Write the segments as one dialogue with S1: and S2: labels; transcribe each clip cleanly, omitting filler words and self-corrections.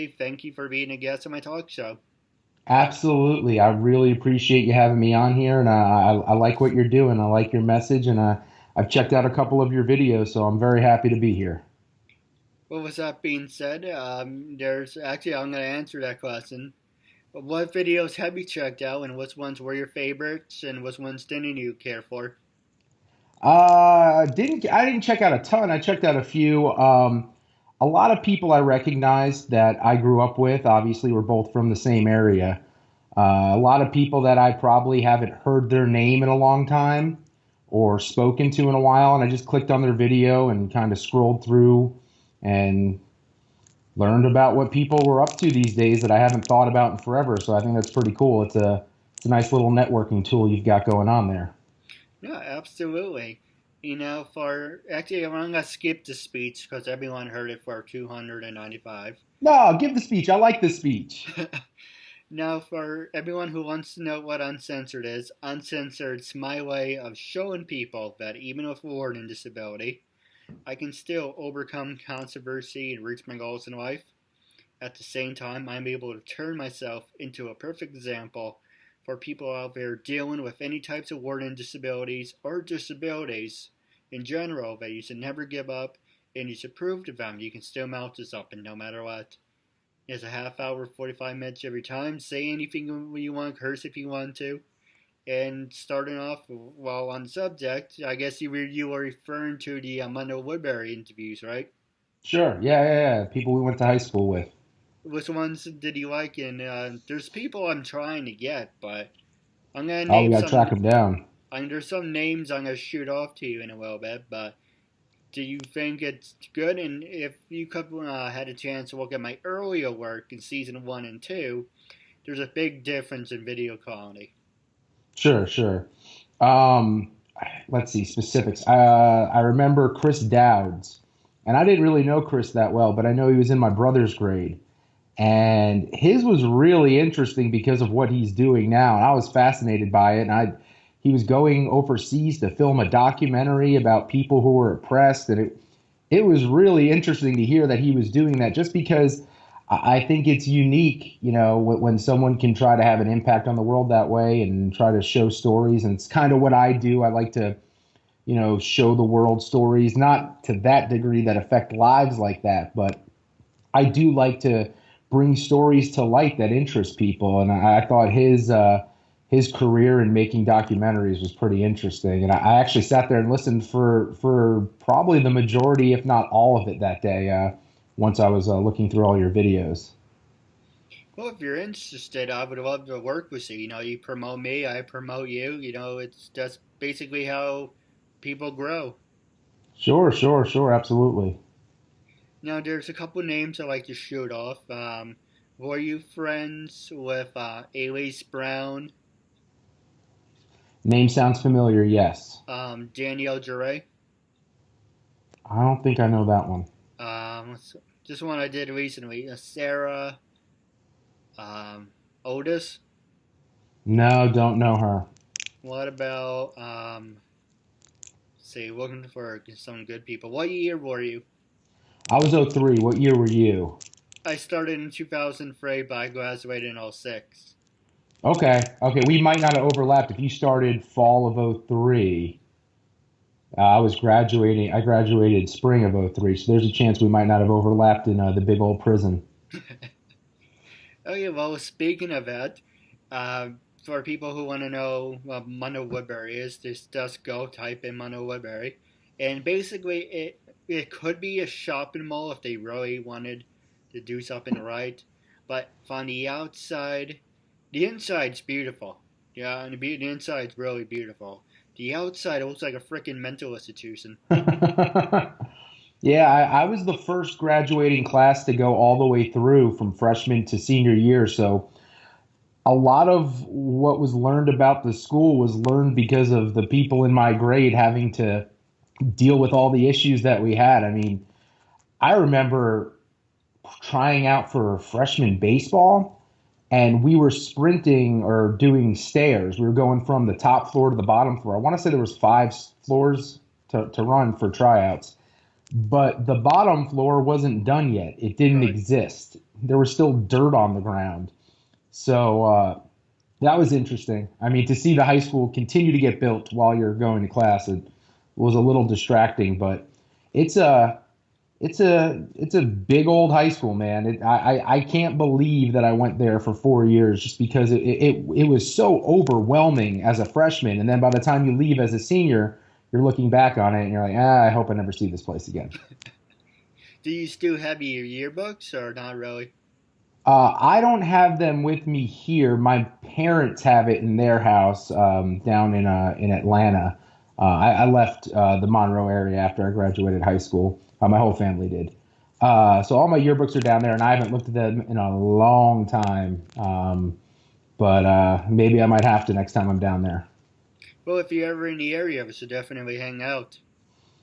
S1: say thank you for being a guest on my talk show.
S2: Absolutely. I really appreciate you having me on here, and I like what you're doing. I like your message, and I've checked out a couple of your videos, so I'm very happy to be here.
S1: Well, with that being said, there's actually, I'm going to answer that question. What videos have you checked out, and which ones were your favorites, and which ones didn't you care for?
S2: I didn't check out a ton. I checked out a few. A lot of people I recognized that I grew up with. Obviously, we're both from the same area. A lot of people that I probably haven't heard their name in a long time or spoken to in a while, and I just clicked on their video and kind of scrolled through and learned about what people were up to these days that I haven't thought about in forever. So I think that's pretty cool. It's a nice little networking tool you've got going on there.
S1: Yeah, absolutely. For actually, I'm going to skip the speech because everyone heard it for 295.
S2: No, give the speech. I like the speech.
S1: Now, for everyone who wants to know what uncensored is, uncensored's my way of showing people that even with a learning disability, I can still overcome controversy and reach my goals in life. At the same time, I'm able to turn myself into a perfect example for people out there dealing with any types of learning disabilities or disabilities in general that you should never give up and you should prove to them you can still mount this up and no matter what. It's a half hour, 45 minutes every time. Say anything you want, curse if you want to. And starting off, while on the subject, I guess you were referring to the Mondo Woodbury interviews, right?
S2: Sure. Yeah, yeah, yeah. People we went to high school with.
S1: Which ones did you like? And there's people I'm trying to get, but I'm gonna
S2: Oh, we
S1: name
S2: got to track
S1: some.
S2: them down.
S1: There's some names I'm gonna shoot off to you in a little bit, but do you think it's good? And if you could had a chance to look at my earlier work in season one and two, there's a big difference in video quality.
S2: Sure, sure. Um, let's see specifics. I remember Chris Dowds, and I didn't really know Chris that well, but I know he was in my brother's grade, and his was really interesting because of what he's doing now, and I was fascinated by it. And he was going overseas to film a documentary about people who were oppressed, and it was really interesting to hear that he was doing that just because I think it's unique, when someone can try to have an impact on the world that way and try to show stories. And it's kind of what I do. I like to, show the world stories, not to that degree that affect lives like that, but I do like to bring stories to light that interest people. And I thought his career in making documentaries was pretty interesting. And I actually sat there and listened for probably the majority, if not all of it, that day. Once I was looking through all your videos.
S1: Well, if you're interested, I would love to work with you. You promote me, I promote you. It's just basically how people grow.
S2: Sure, sure, sure, absolutely.
S1: Now, there's a couple names I like to shoot off. Were you friends with Elise Brown,
S2: Name sounds familiar, yes.
S1: Danielle Duray?
S2: I don't think I know that one.
S1: Just one I did recently. Sarah Otis.
S2: No, don't know her.
S1: What about see, looking for some good people. What year were you?
S2: I was '03. What year were you?
S1: I started in 2003, but I graduated in '06.
S2: Okay, okay. We might not have overlapped if you started fall of '03. I graduated spring of '03, so there's a chance we might not have overlapped in the big old prison.
S1: Okay, well, speaking of that, uh, for people who want to know what Mono Woodbury is, just go type in Mono Woodbury, and basically it could be a shopping mall if they really wanted to do something right, but from the inside's beautiful. Yeah, and the inside's really beautiful. The outside looks like a freaking mental institution.
S2: Yeah, I was the first graduating class to go all the way through from freshman to senior year. So a lot of what was learned about the school was learned because of the people in my grade having to deal with all the issues that we had. I mean, I remember trying out for freshman baseball, and we were sprinting or doing stairs. We were going from the top floor to the bottom floor. I want to say there was five floors to run for tryouts. but the bottom floor wasn't done yet. It didn't
S1: Right.
S2: exist. There was still dirt on the ground. So that was interesting. I mean, to see the high school continue to get built while you're going to class, it was a little distracting, but it's a it's a big old high school, man. I can't believe that I went there for 4 years just because it was so overwhelming as a freshman, and then by the time you leave as a senior, you're looking back on it and you're like, I hope I never see this place again.
S1: Do you still have your yearbooks or not really?
S2: I don't have them with me here. My parents have it in their house down in Atlanta. I left the Monroe area after I graduated high school. My whole family did. So all my yearbooks are down there, and I haven't looked at them in a long time. But maybe I might have to next time I'm down there.
S1: Well, if you're ever in the area, we should definitely hang out.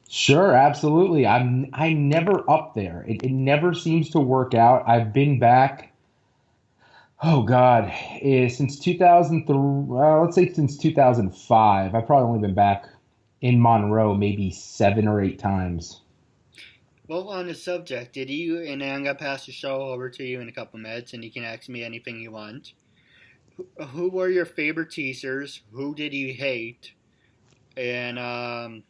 S2: Sure, absolutely. I'm never up there. It never seems to work out. I've been back. Oh God, since 2003, let's say since 2005. I've probably only been back in Monroe maybe 7 or 8 times.
S1: Well, on the subject, did you, and I'm going to pass the show over to you in a couple minutes, and you can ask me anything you want. Who were your favorite teachers? Who did you hate? And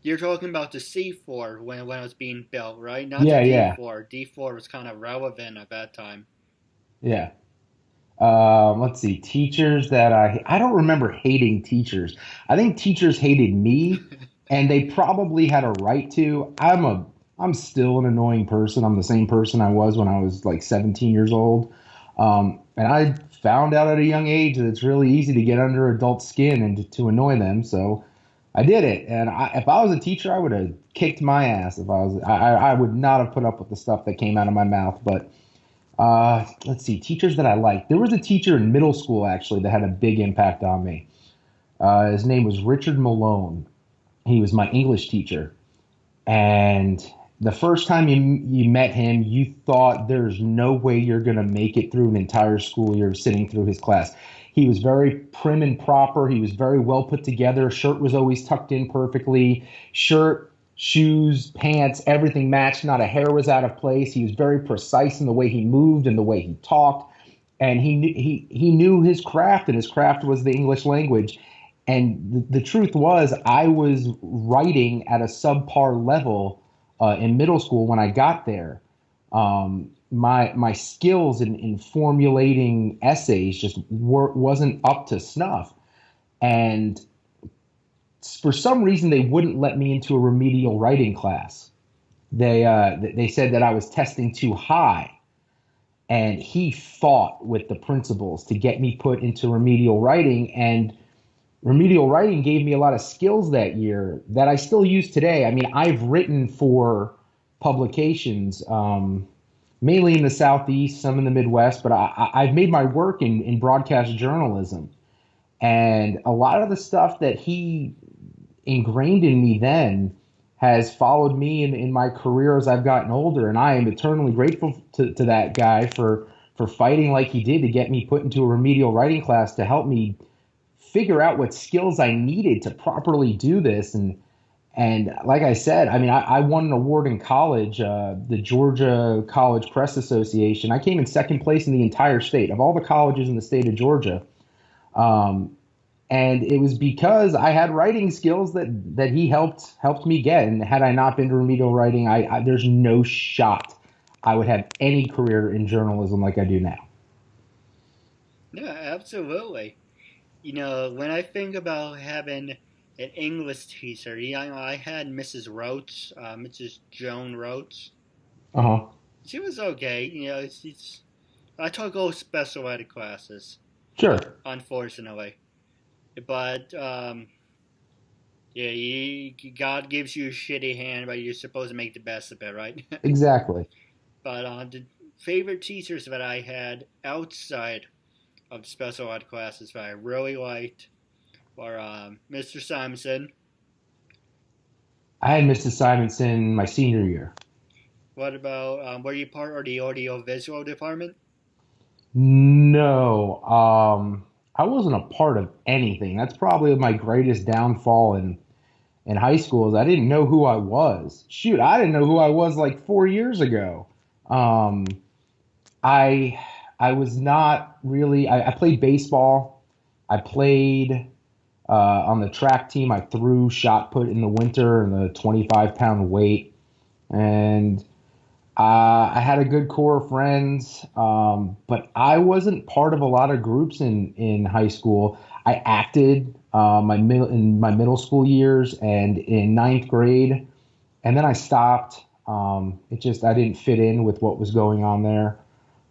S1: you're talking about the C4 when it was being built, right? Not the
S2: Yeah, yeah,
S1: D4. D4 was kind of relevant at that time.
S2: yeah. Let's see, teachers that I don't remember hating teachers. I think teachers hated me, and they probably had a right to. I'm still an annoying person. I'm the same person I was when I was like 17 years old. And I found out at a young age that it's really easy to get under adult skin and to annoy them. So I did it. And if I was a teacher, I would have kicked my ass. If I was, I would not have put up with the stuff that came out of my mouth. But let's see, teachers that I liked. There was a teacher in middle school actually that had a big impact on me. His name was Richard Malone. He was my English teacher, and the first time you met him, you thought there's no way you're going to make it through an entire school year sitting through his class. He was very prim and proper. He was very well put together. Shirt was always tucked in perfectly. Shirt, shoes, pants, everything matched. Not a hair was out of place. He was very precise in the way he moved and the way he talked. And he knew his craft, and his craft was the English language. And the truth was, I was writing at a subpar level in middle school when I got there. My skills in formulating essays just wasn't up to snuff, and for some reason they wouldn't let me into a remedial writing class. They said that I was testing too high, and he fought with the principals to get me put into remedial writing. And remedial writing gave me a lot of skills that year that I still use today. I mean, I've written for publications, mainly in the Southeast, some in the Midwest, but I've made my work in broadcast journalism. And a lot of the stuff that he ingrained in me then has followed me in my career as I've gotten older. And I am eternally grateful to that guy for fighting like he did to get me put into a remedial writing class to help me figure out what skills I needed to properly do this. And like I said, I mean, I won an award in college, the Georgia College Press Association. I came in second place in the entire state of all the colleges in the state of Georgia. Um, and it was because I had writing skills that he helped me get. And had I not been to remedial writing, there's no shot I would have any career in journalism like I do now.
S1: Yeah, absolutely. When I think about having an English teacher, I had Mrs. Roach, Mrs. Joan Roach.
S2: Uh huh.
S1: She was okay. I took all special ed classes,
S2: Sure.
S1: unfortunately. But, yeah, God gives you a shitty hand, but you're supposed to make the best of it, right?
S2: Exactly.
S1: But the favorite teachers that I had outside of special ed classes that I really liked were Mr. Simonson.
S2: I had Mrs. Simonson my senior year.
S1: What about, were you part of the audio visual department?
S2: No, I wasn't a part of anything. That's probably my greatest downfall in high school is I didn't know who I was. Shoot, I didn't know who I was like 4 years ago. Um, I I was not really. I played baseball. I played on the track team. I threw shot put in the winter in the 25-pound weight, and I had a good core of friends, but I wasn't part of a lot of groups in high school. I acted in my middle school years and in ninth grade, and then I stopped. It just I didn't fit in with what was going on there.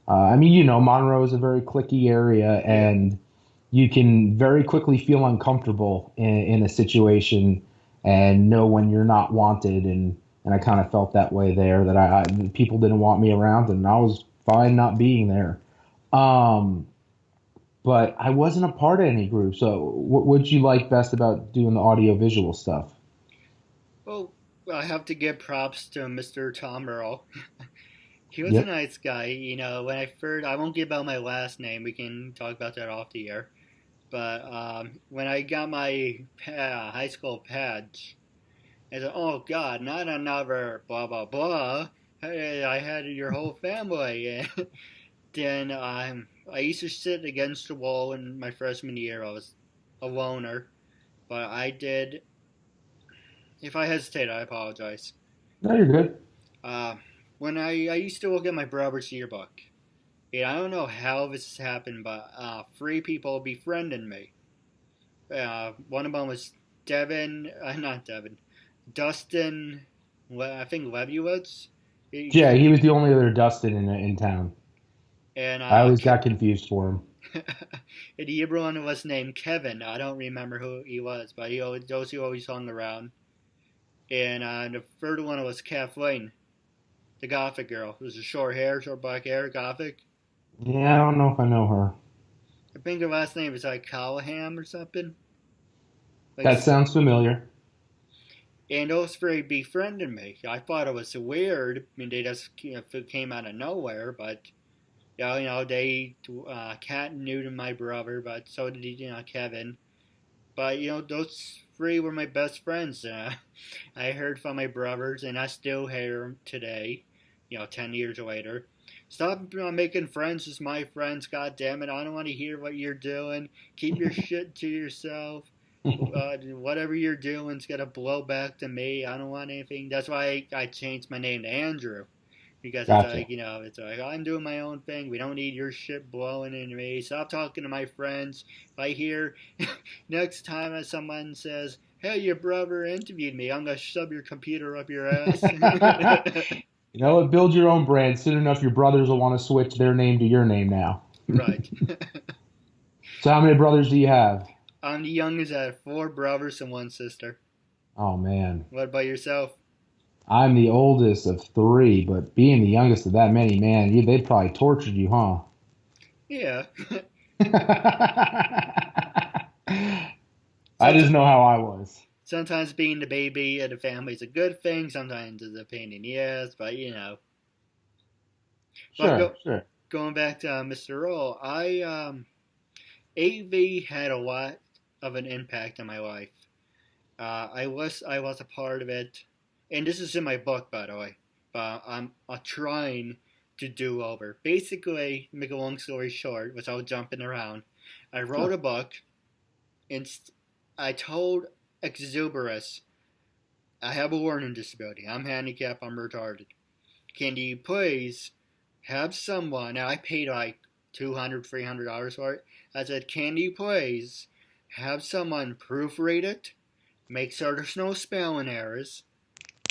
S2: I mean, Monroe is a very cliquey area,
S1: Yeah.
S2: and you can very quickly feel uncomfortable in a situation and know when you're not wanted. And I kind of felt that way there, that people didn't want me around, and I was fine not being there. Um, but I wasn't a part of any group. So, what would you like best about doing the audio visual stuff?
S1: Well, I have to give props to Mr. Tom Earl. He was a
S2: Yep.
S1: nice guy. When I first, I won't give out my last name. We can talk about that off the air. But when I got my high school badge, I said, "Oh God, not another blah blah blah." Hey, I had your whole family. And then I used to sit against the wall in my freshman year. I was a loner, but I did. If I hesitate, I apologize.
S2: No, you're good.
S1: Uh, when I used to look at my brother's yearbook, and I don't know how this has happened, but three people befriended me. One of them was Devin, not Devin, Dustin, I think Leviewitz.
S2: Yeah, he was the only other Dustin in town.
S1: And
S2: I always got confused for him.
S1: and the other one was named Kevin. I don't remember who he was, but those who always hung around. And the third one was Kathleen, the Gothic girl. It was a short hair, short black hair, Gothic.
S2: Yeah, I don't know if I know her.
S1: I think her last name is like Callahan or something. Like,
S2: That sounds familiar.
S1: and those three befriended me. I thought it was weird. I mean, they just came out of nowhere, but they Kat knew to my brother, but so did Kevin. But those three were my best friends. I heard from my brothers, and I still hear them today. 10 years later. Stop making friends with my friends. God damn it! I don't want to hear what you're doing. Keep your shit to yourself. Whatever you're doing is gonna blow back to me. I don't want anything. That's why I changed my name to Andrew, because it's
S2: Gotcha.
S1: like it's like I'm doing my own thing. We don't need your shit blowing into me. Stop talking to my friends. If I hear next time that someone says, "Hey, your brother interviewed me," I'm gonna shove your computer up your ass.
S2: You know what? Build your own brand. Soon enough, your brothers will want to switch their name to your name now.
S1: Right.
S2: So, how many brothers do you have?
S1: I'm the youngest. I have four brothers and one sister.
S2: Oh, man.
S1: What about yourself?
S2: I'm the oldest of three, but being the youngest of that many, man, they'd probably tortured you, huh?
S1: Yeah.
S2: I
S1: Sometimes,
S2: just know how I was.
S1: sometimes being the baby of the family is a good thing. Sometimes it's a pain in the ass, but But
S2: Sure, sure.
S1: going back to Mr. Roll, AV had a lot of an impact on my life. I was a part of it, and this is in my book, by the way. But I'm trying to do over. Basically, make a long story short, without jumping around, I wrote
S2: Sure.
S1: a book, and I told Exuberus, I have a learning disability. I'm handicapped. I'm retarded. Can you please have someone? Now I paid like $200, $300 for it. I said, can you please have someone proofread it, make sure there's no spelling errors,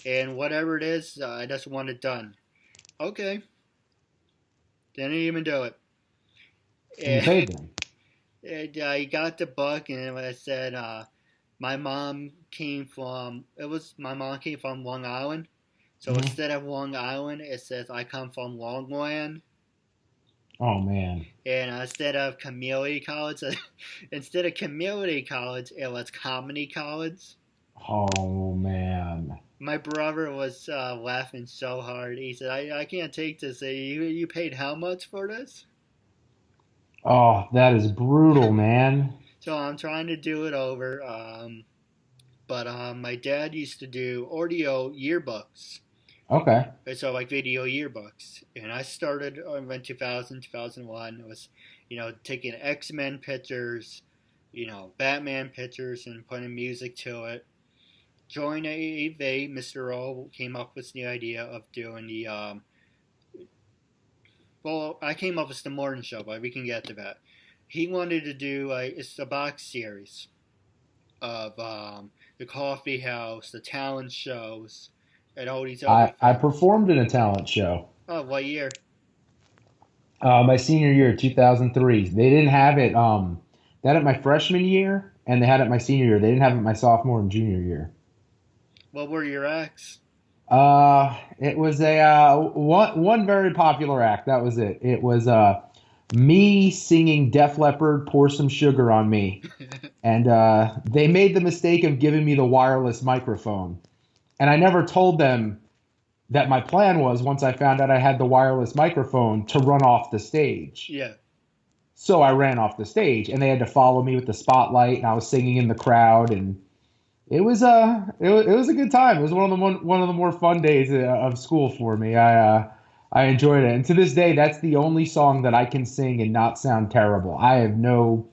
S1: and whatever it is, I just want it done. Okay, didn't even do it.
S2: And you
S1: And,
S2: paid them.
S1: and I got the book, and I said, my mom came from. It was my mom came from Long Island. So
S2: Hmm.
S1: instead of Long Island, it says I come from Longland.
S2: Oh, man.
S1: And instead of community college, instead of community college, it was comedy college.
S2: Oh, man.
S1: My brother was laughing so hard. He said, I can't take this. You paid how much for this?
S2: Oh, that is brutal, man.
S1: So I'm trying to do it over. but my dad used to do audio yearbooks.
S2: Okay.
S1: So like video yearbooks, and I started in 2000, 2001. I was, taking X-Men pictures, Batman pictures, and putting music to it. Joined AAV. Mr. O came up with the idea of doing the well, I came up with the morning show, but we can get to that. He wanted to do it's a box series of the coffee house, the talent shows, and all these other
S2: I
S1: things.
S2: performed in a talent show.
S1: Oh, what year?
S2: My senior year, 2003. They didn't have it. They had it my freshman year, and they had it my senior year. They didn't have it my sophomore and junior year.
S1: What were your acts?
S2: It was a one very popular act. That was it. It was me singing Def Leppard, "Pour Some Sugar on Me," and they made the mistake of giving me the wireless microphone, and I never told them that my plan was, once I found out I had the wireless microphone, to run off the stage.
S1: Yeah.
S2: So I ran off the stage, and they had to follow me with the spotlight, and I was singing in the crowd, and it was a good time. It was one of the more fun days of school for me. I enjoyed it, and to this day, that's the only song that I can sing and not sound terrible. I have no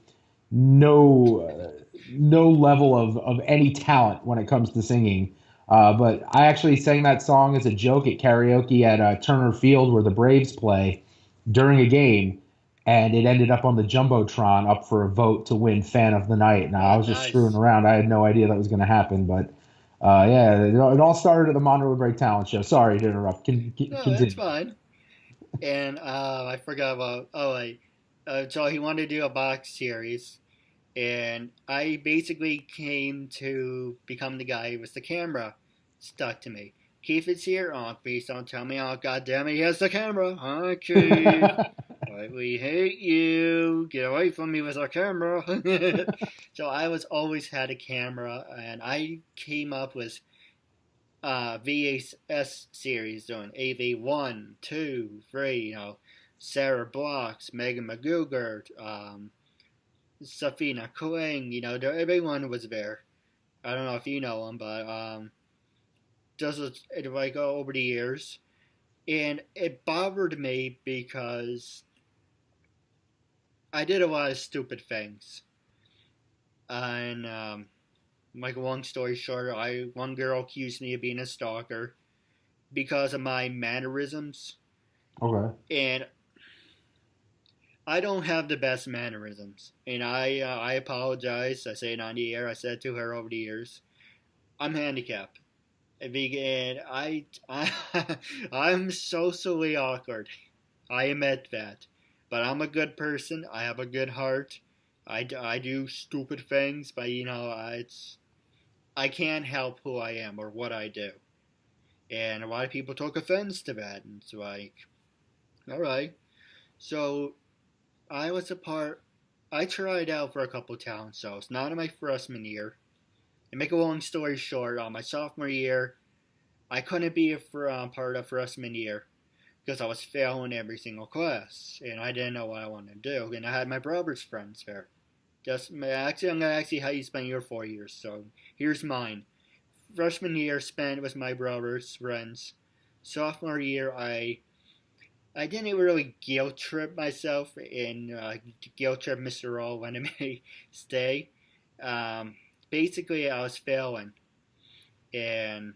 S2: level of any talent when it comes to singing. But I actually sang that song as a joke at karaoke at Turner Field, where the Braves play, during a game, and it ended up on the Jumbotron up for a vote to win Fan of the Night. Now, I was just screwing around. I had no idea that was going to happen, but yeah, it all started at the Monroe Break Talent Show. Sorry to interrupt.
S1: No,
S2: Continue.
S1: that's fine. And I forgot about so he wanted to do a box series, and I basically came to become the guy with the camera stuck to me. Keith is here. Oh, please don't tell me. Oh, God damn it, he has the camera. Hi, Keith. We hate you. Get away from me with our camera. So I was always had a camera, and I came up with VHS series doing AV 1, 2, 3, Sarah Blocks, Megan McGugert, Safina Kling, everyone was there. I don't know if you know them, but just like over the years. And it bothered me because I did a lot of stupid things. And like a long story short, one girl accused me of being a stalker because of my mannerisms.
S2: Okay.
S1: And I don't have the best mannerisms, and I apologize. I say it on the air. I said it to her over the years. I'm handicapped, and I'm socially awkward. I admit that, but I'm a good person. I have a good heart. I do stupid things, but I can't help who I am or what I do, and a lot of people took offense to that. And it's like, all right, so. I tried out for a couple talent shows, not in my freshman year. To make a long story short, my sophomore year, I couldn't be part of freshman year because I was failing every single class, and I didn't know what I wanted to do. And I had my brother's friends there. I'm going to ask you how you spent your 4 years, so here's mine. Freshman year spent with my brother's friends. Sophomore year, I didn't really guilt trip myself and guilt trip Mr. O when I may stay. Basically, I was failing. And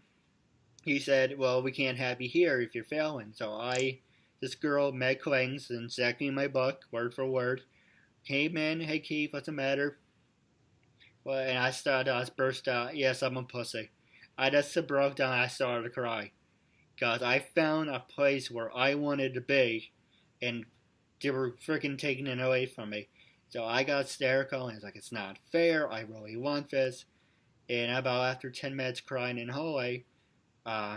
S1: he said, well, we can't have you here if you're failing. So this girl, Meg Klings, exactly in my book, word for word, came in, hey Keith, what's the matter? Well, and I burst out, yes, I'm a pussy. I just broke down, I started to cry. Because I found a place where I wanted to be, and they were freaking taking it away from me. So I got hysterical, and it's like, it's not fair, I really want this. And about after 10 minutes crying in the hallway,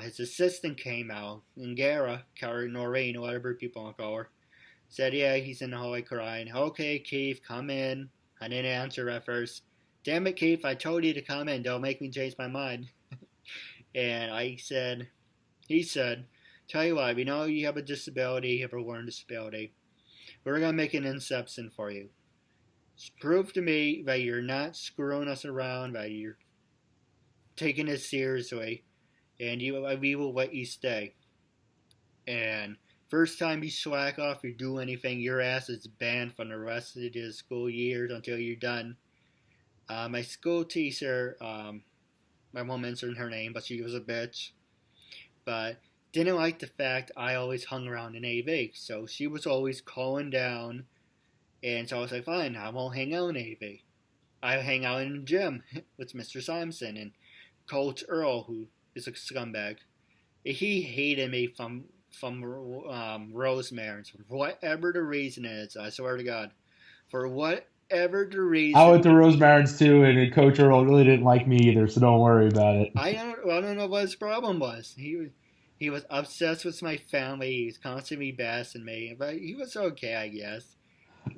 S1: his assistant came out, Ngara, Noreen, whatever people want to call her, said, yeah, he's in the hallway crying. Okay, Keith, come in. I didn't answer at first. Damn it, Keith, I told you to come in, don't make me change my mind. And he said, tell you what, we know you have a disability, you have a learning disability. We're going to make an inception for you. Prove to me that you're not screwing us around, that taking it seriously, and we will let you stay. And first time you slack off or do anything, your ass is banned from the rest of the school years until you're done. My school teacher, I won't mention her name, but she was a bitch. But didn't like the fact I always hung around in AV. So she was always calling down. And so I was like, fine, I won't hang out in AV. I hang out in the gym with Mr. Simonson and Coach Earl, who is a scumbag. He hated me from Rosemary's, for whatever the reason is. I swear to God, for whatever the reason.
S2: I went to Rosemary's too, and Coach Earl really didn't like me either, so don't worry about it.
S1: I don't know what his problem was. He was obsessed with my family. He was constantly bashing me, but he was okay, I guess.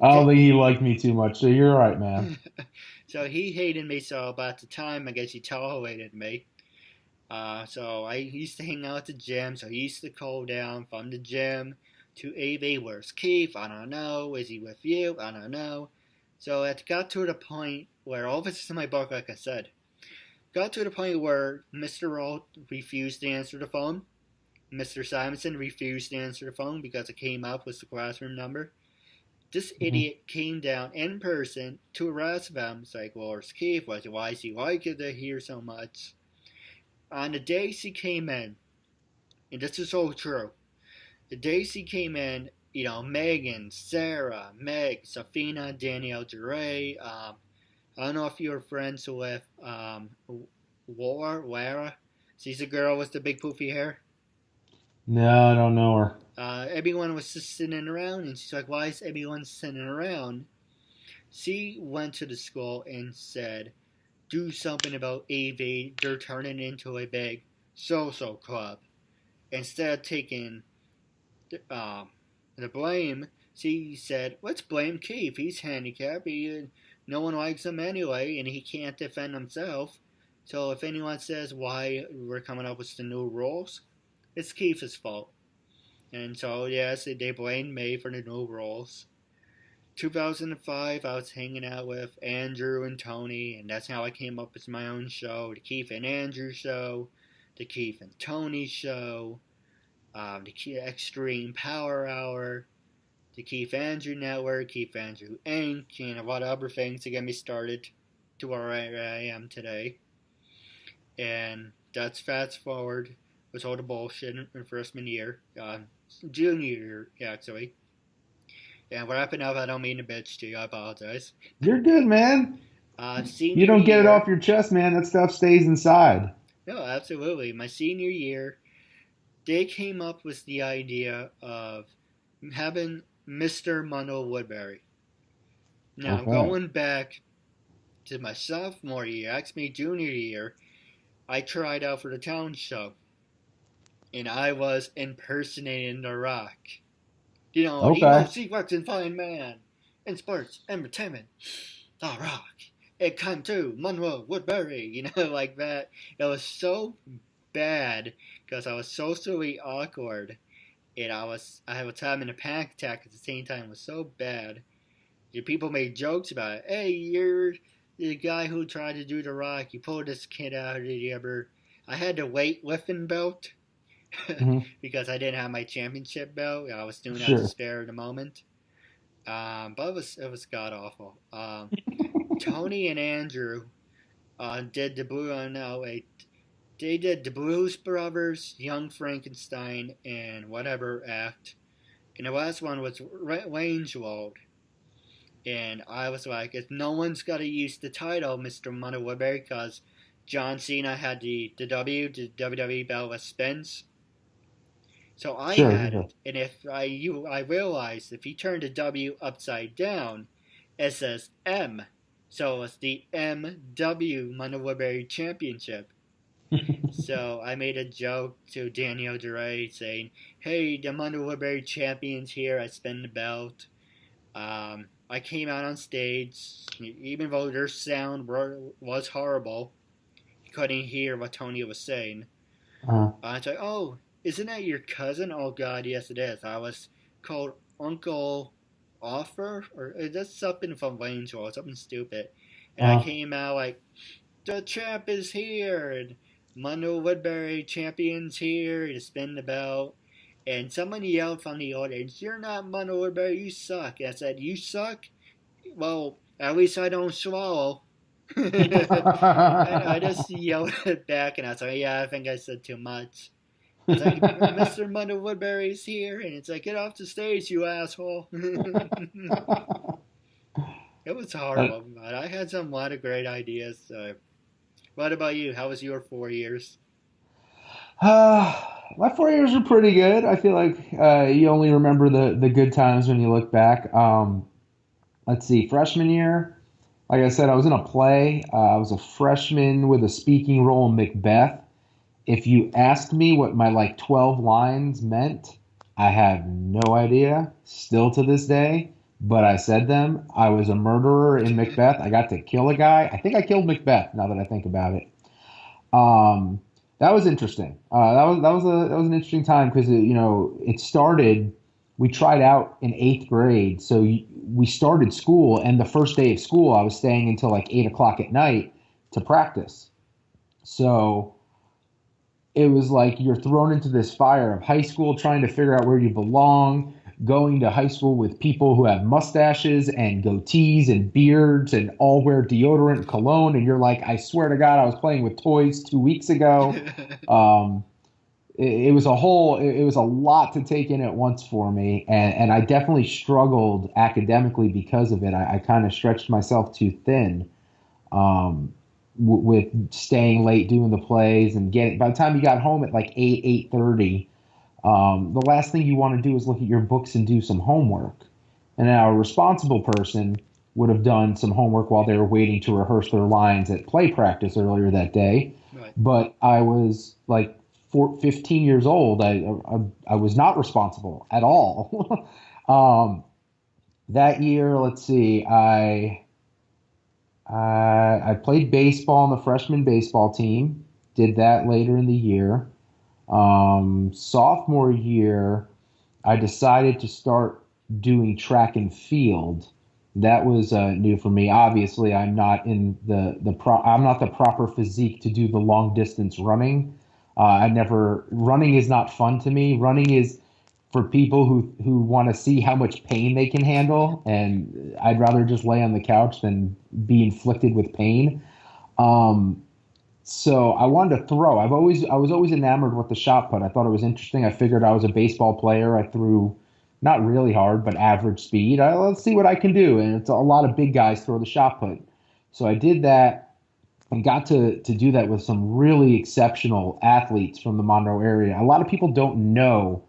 S2: I don't think he liked me too much, so you're right, man.
S1: So he hated me so, but at the time, I guess he tolerated me. So I used to hang out at the gym, so he used to call down from the gym to AV. Where's Keith? I don't know. Is he with you? I don't know. So it got to the point where, all this is in my book, like I said, got to the point where Mr. Roll refused to answer the phone. Mr. Simonson refused to answer the phone because it came up with the classroom number. This idiot came down in person to harass them. It's like, well, where's Keith? Why is he like it here so much? On the day she came in, and this is so true, the day she came in, Megan, Sarah, Meg, Safina, Danielle DeRay, I don't know if you were friends with Lara. She's a girl with the big poofy hair.
S2: No, I don't know her.
S1: Everyone was just sitting around, and she's like, why is everyone sitting around? She went to the school and said, do something about AV. They're turning into a big so-so club. Instead of taking the blame, she said, let's blame Keith. He's handicapped. No one likes him anyway, and he can't defend himself. So if anyone says why we're coming up with the new rules, it's Keith's fault. And so, yes, they blamed me for the new rules. 2005, I was hanging out with Andrew and Tony, and that's how I came up with my own show, the Keith and Andrew Show, the Keith and Tony Show, the Extreme Power Hour, the Keith Andrew Network, Keith Andrew Inc., and a lot of other things to get me started to where I am today. And that's fast forward with all the bullshit in freshman year, junior year, actually. And wrapping up, I don't mean to bitch to you, I apologize.
S2: You're good, man.
S1: You
S2: don't get it off your chest, man. That stuff stays inside.
S1: No, absolutely. My senior year, they came up with the idea of having Mr. Mundo Woodbury. Now, going back to my sophomore year, actually junior year, I tried out for the town show. And I was impersonating The Rock. Emo secrets and fine man. In sports, entertainment, The Rock. It come to Monroe Woodbury, like that. It was so bad because I was socially awkward. And I was having a panic attack at the same time. It was so bad. People made jokes about it. Hey, you're the guy who tried to do The Rock. You pulled this kid out of the ever. I had the weightlifting belt. Because I didn't have my championship belt. I was doing out of despair at the moment. But it was god awful. Tony and Andrew did the they did the Blues Brothers, Young Frankenstein, and whatever act. And the last one was Rangewald. And I was like, if no one's got to use the title, Mr. Mundo Woodbury, because John Cena had the WWE belt with Spence. So I had it, and if I realized if he turned the W upside down, it says M, so it's the MW Mundo Woodbury Championship. So I made a joke to Danielle DeRay saying, "Hey, the Mundo Woodbury Champions here. I spin the belt." I came out on stage, even though their sound was horrible, you couldn't hear what Tony was saying. I was like, "Oh, isn't that your cousin?" "Oh God, yes it is." I was called Uncle Offer, or that's something from Wayne's World, something stupid. And I came out like, the champ is here, and Mondo Woodbury champion's here to spin the belt. And someone yelled from the audience, "You're not Mondo Woodbury, you suck." And I said, "You suck? Well, at least I don't swallow." And I just yelled it back, and I was like, "Yeah, I think I said too much." It's like, "Mr. Mondo Woodbury's here," and it's like, "Get off the stage, you asshole." It was horrible, but I had a lot of great ideas. So. What about you? How was your 4 years?
S2: My 4 years were pretty good. I feel like you only remember the good times when you look back. Let's see, freshman year, like I said, I was in a play. I was a freshman with a speaking role in Macbeth. If you asked me what my like 12 lines meant, I have no idea, still to this day, but I said them. I was a murderer in Macbeth. I got to kill a guy. I think I killed Macbeth now that I think about it. Um, that was interesting. That was an interesting time because it started. We tried out in eighth grade, so we started school, and the first day of school, I was staying until like 8 o'clock at night to practice. So it was like you're thrown into this fire of high school, trying to figure out where you belong, going to high school with people who have mustaches and goatees and beards and all wear deodorant and cologne. And you're like, I swear to God, I was playing with toys 2 weeks ago. Um, it was it was a lot to take in at once for me. And I definitely struggled academically because of it. I kind of stretched myself too thin. Um, with staying late doing the plays and getting by the time you got home at like 8:30, the last thing you want to do is look at your books and do some homework. And now a responsible person would have done some homework while they were waiting to rehearse their lines at play practice earlier that day.
S1: Right.
S2: But I was like 15 years old. I was not responsible at all. That year, let's see, I played baseball on the freshman baseball team. Did that later in the year. Sophomore year, I decided to start doing track and field. That was new for me. Obviously, I'm not in I'm not the proper physique to do the long distance running. I never running is not fun to me. Running is for people who want to see how much pain they can handle, and I'd rather just lay on the couch than be inflicted with pain. Um, so I wanted to throw. I was always enamored with the shot put. I thought it was interesting. I figured I was a baseball player. I threw not really hard, but average speed. Let's see what I can do. And it's a lot of big guys throw the shot put. So I did that and got to do that with some really exceptional athletes from the Monroe area. A lot of people don't know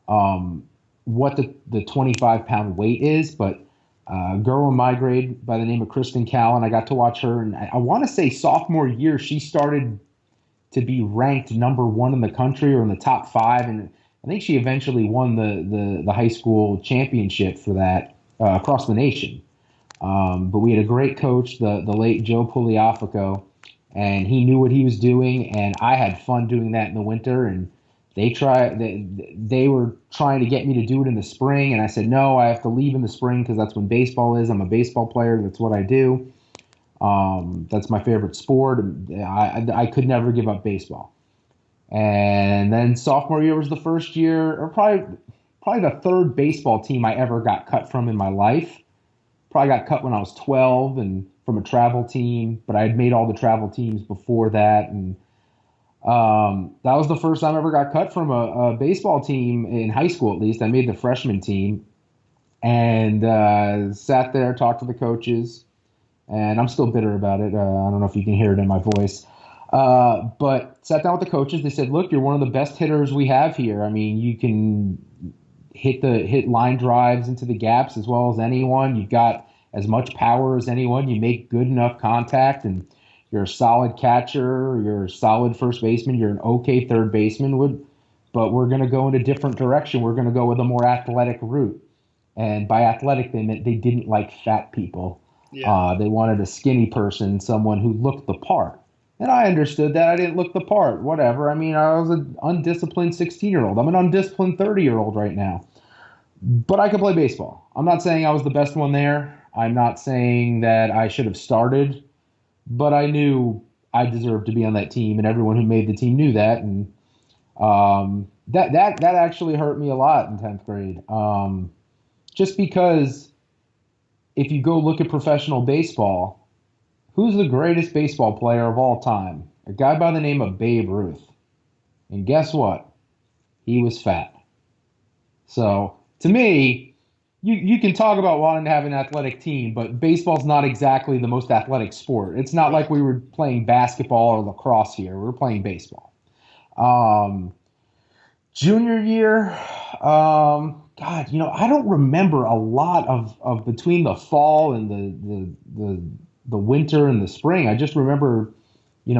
S2: um, what the 25-pound weight is, but a girl in my grade by the name of Kristen Callan, I got to watch her, and I want to say sophomore year, she started to be ranked number one in the country or in the top five, and I think she eventually won the high school championship for that across the nation. But we had a great coach, the late Joe Pugliafico, and he knew what he was doing, and I had fun doing that in the winter, and they were trying to get me to do it in the spring, and I said no. I have to leave in the spring because that's when baseball is. I'm a baseball player. That's what I do. That's my favorite sport. I could never give up baseball. And then sophomore year was the first year, or probably the third baseball team I ever got cut from in my life. Probably got cut when I was 12 and from a travel team, but I had made all the travel teams before that, and that was the first time I ever got cut from a baseball team in high school, at least. I made the freshman team and sat there, talked to the coaches, and I'm still bitter about it. I don't know if you can hear it in my voice. But sat down with the coaches. They said, look, you're one of the best hitters we have here. I mean, you can hit line drives into the gaps as well as anyone. You've got as much power as anyone. You make good enough contact, and you're a solid catcher. You're a solid first baseman. You're an okay third baseman. But we're going to go in a different direction. We're going to go with a more athletic route. And by athletic, they meant they didn't like fat people.
S1: Yeah.
S2: They wanted a skinny person, someone who looked the part. And I understood that. I didn't look the part. Whatever. I mean, I was an undisciplined 16-year-old. I'm an undisciplined 30-year-old right now. But I could play baseball. I'm not saying I was the best one there. I'm not saying that I should have started. But I knew I deserved to be on that team, and everyone who made the team knew that. And that actually hurt me a lot in 10th grade. Just because if you go look at professional baseball, who's the greatest baseball player of all time? A guy by the name of Babe Ruth. And guess what? He was fat. So to me, you can talk about wanting to have an athletic team, but baseball's not exactly the most athletic sport. It's not like we were playing basketball or lacrosse here. We were playing baseball. Junior year, God, I don't remember a lot of between the fall and the winter and the spring. I just remember,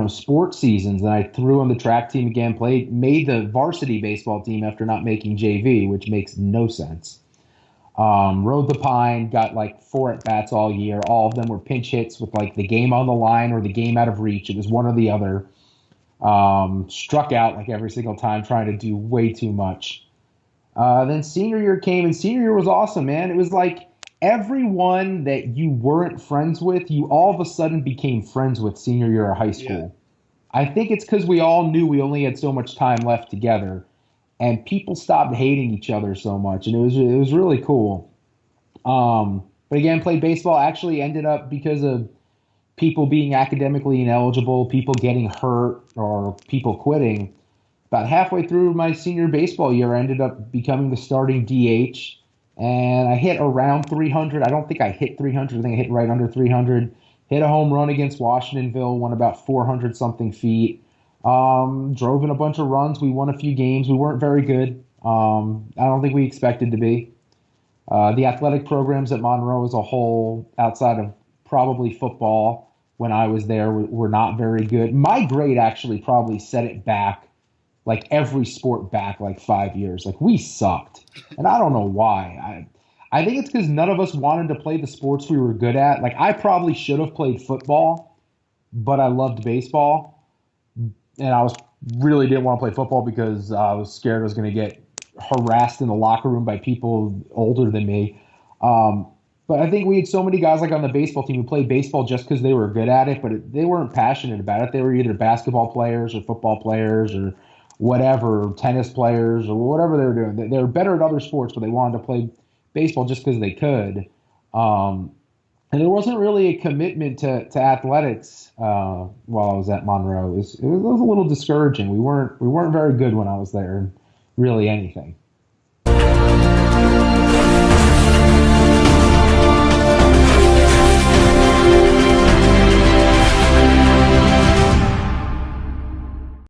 S2: sports seasons, and I threw on the track team again, made the varsity baseball team after not making JV, which makes no sense. Rode the pine, got like 4 at-bats all year. All of them were pinch hits with like the game on the line or the game out of reach. It was one or the other. Struck out like every single time, trying to do way too much. Then senior year came, and senior year was awesome, man. It was like everyone that you weren't friends with, you all of a sudden became friends with senior year of high school. Yeah. I think it's because we all knew we only had so much time left together, and people stopped hating each other so much, and it was really cool. But again, played baseball. Actually ended up, because of people being academically ineligible, people getting hurt, or people quitting. About halfway through my senior baseball year, I ended up becoming the starting DH, and I hit around 300. I don't think I hit 300. I think I hit right under 300. Hit a home run against Washingtonville, won about 400-something feet. Drove in a bunch of runs. We won a few games. We weren't very good. I don't think we expected to be. The athletic programs at Monroe as a whole, outside of probably football when I was there, were not very good. My grade actually probably set it back, like every sport back like 5 years. Like, we sucked. And I don't know why. I think it's because none of us wanted to play the sports we were good at. Like, I probably should have played football, but I loved baseball. And I really didn't want to play football because I was scared I was going to get harassed in the locker room by people older than me. But I think we had so many guys like on the baseball team who played baseball just because they were good at it, but they weren't passionate about it. They were either basketball players or football players or whatever, tennis players or whatever they were doing. They were better at other sports, but they wanted to play baseball just because they could. And there wasn't really a commitment to athletics while I was at Monroe. It was a little discouraging. We weren't very good when I was there in really anything.